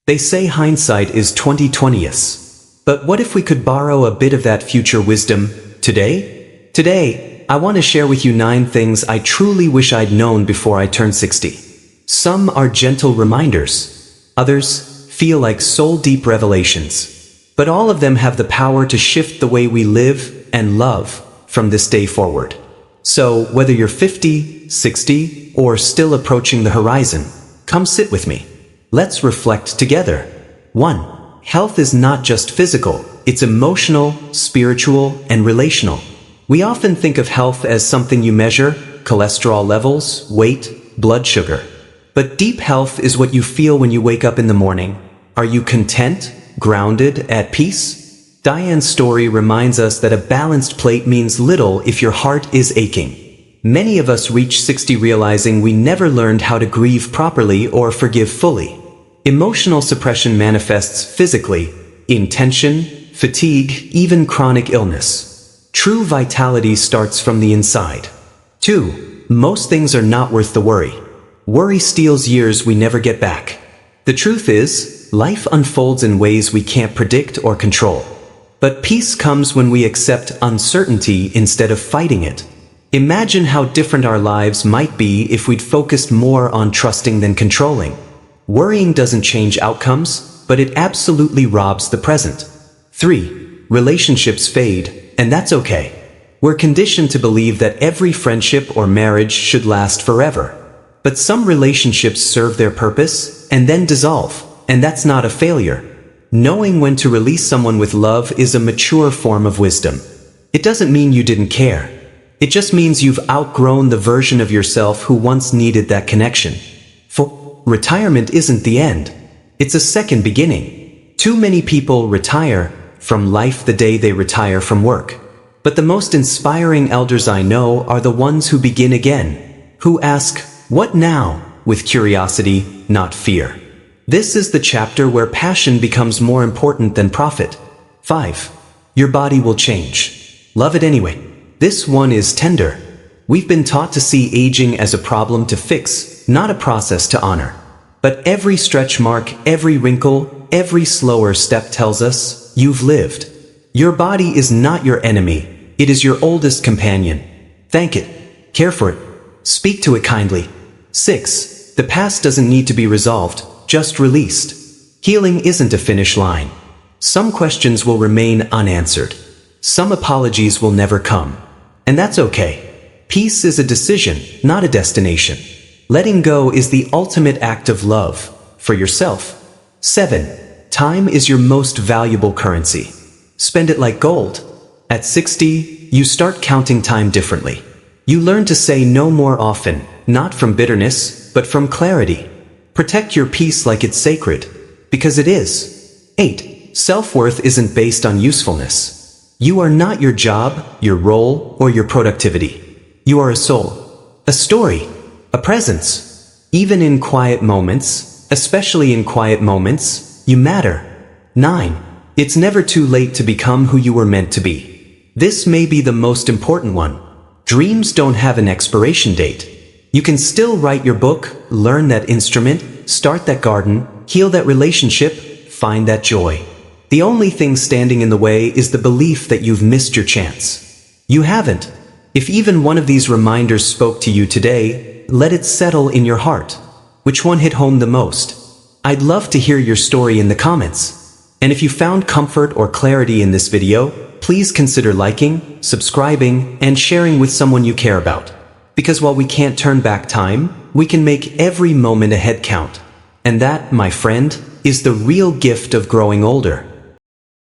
They say hindsight is 20/20. But what if we could borrow a bit of that future wisdom today? Today, I want to share with you 9 things I truly wish I'd known before I turned 60. Some are gentle reminders. Others feel like soul-deep revelations. But all of them have the power to shift the way we live and love from this day forward. So, whether you're 50, 60, or still approaching the horizon, come sit with me. Let's reflect together. 1. Health is not just physical, it's emotional, spiritual, and relational. We often think of health as something you measure, cholesterol levels, weight, blood sugar. But deep health is what you feel when you wake up in the morning. Are you content, grounded, at peace? Diane's story reminds us that a balanced plate means little if your heart is aching. Many of us reach 60 realizing we never learned how to grieve properly or forgive fully. Emotional suppression manifests physically, in tension, fatigue, even chronic illness. True vitality starts from the inside. 2. Most things are not worth the worry. Worry steals years we never get back. The truth is, life unfolds in ways we can't predict or control. But peace comes when we accept uncertainty instead of fighting it. Imagine how different our lives might be if we'd focused more on trusting than controlling. Worrying doesn't change outcomes, but it absolutely robs the present. 3. Relationships fade, and that's okay. We're conditioned to believe that every friendship or marriage should last forever. But some relationships serve their purpose and then dissolve, and that's not a failure. Knowing when to release someone with love is a mature form of wisdom. It doesn't mean you didn't care. It just means you've outgrown the version of yourself who once needed that connection. 4. Retirement isn't the end. It's a second beginning. Too many people retire from life the day they retire from work. But the most inspiring elders I know are the ones who begin again, who ask, "What now?" with curiosity, not fear. This is the chapter where passion becomes more important than profit. 5. Your body will change. Love it anyway. This one is tender. We've been taught to see aging as a problem to fix, not a process to honor. But every stretch mark, every wrinkle, every slower step tells us, you've lived. Your body is not your enemy, it is your oldest companion. Thank it. Care for it. Speak to it kindly. 6. The past doesn't need to be resolved, just released. Healing isn't a finish line. Some questions will remain unanswered. Some apologies will never come. And that's okay. Peace is a decision, not a destination. Letting go is the ultimate act of love, for yourself. 7. Time is your most valuable currency. Spend it like gold. At 60, you start counting time differently. You learn to say no more often, not from bitterness, but from clarity. Protect your peace like it's sacred, because it is. 8. Self-worth isn't based on usefulness. You are not your job, your role, or your productivity. You are a soul, a story, a presence. Even in quiet moments, especially in quiet moments, you matter. 9. It's never too late to become who you were meant to be. This may be the most important one. Dreams don't have an expiration date. You can still write your book, learn that instrument, start that garden, heal that relationship, find that joy. The only thing standing in the way is the belief that you've missed your chance. You haven't. If even one of these reminders spoke to you today, let it settle in your heart. Which one hit home the most? I'd love to hear your story in the comments. And if you found comfort or clarity in this video, please consider liking, subscribing, and sharing with someone you care about. Because while we can't turn back time, we can make every moment ahead count. And that, my friend, is the real gift of growing older.